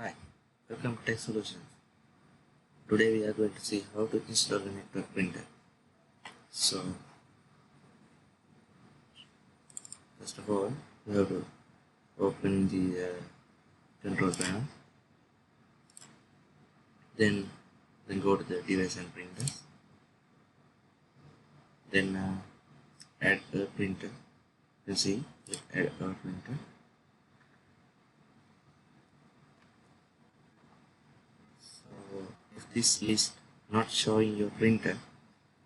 Hi, welcome to Tech Solutions. Today we are going to see how to install a network printer. So, first of all, you have to open the control panel. Then go to the device and printers. Then add a printer. You see, add a printer. So, if this list not showing your printer,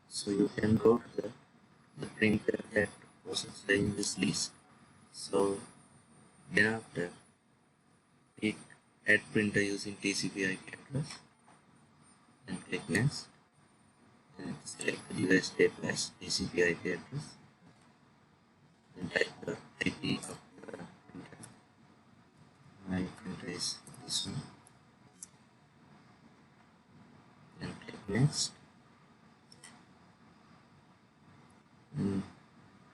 so you can go to the printer that was in this list. So then after click add printer using TCP IP address and click next, and select the device type as TCP IP address and type the IP of the printer. My printer is this one, and click next. And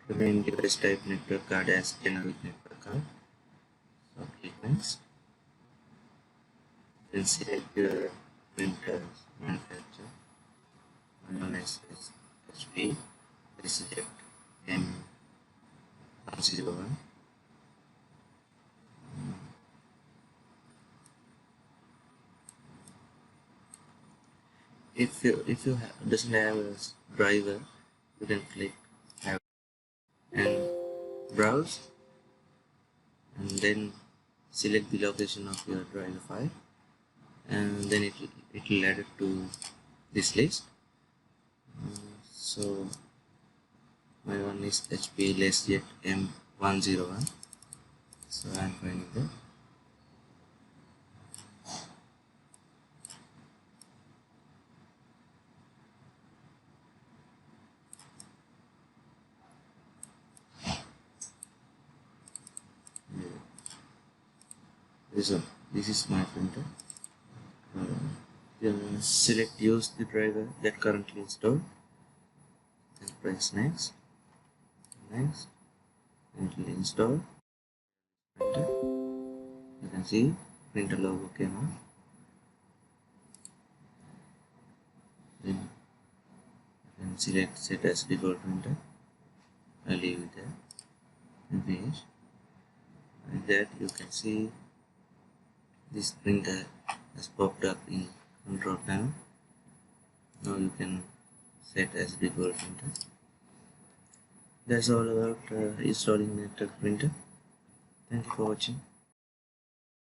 remain device type network card as generic network card. So click next. Then select your printer's manufacturer. My one is HP. Select M101. If you doesn't have a driver, you can click have and browse, and then select the location of your driver file, and then it will add it to this list. So my one is HP LaceJet M101, so I am finding that. This is my printer. Select use the driver that currently installed and press next, and it will install printer. You can see printer logo came on. Then you can select set as default printer. I'll leave it there and finish. Like that, you can see this printer has popped up in control panel. Now you can set as default printer. That's all about installing network printer. Thank you for watching.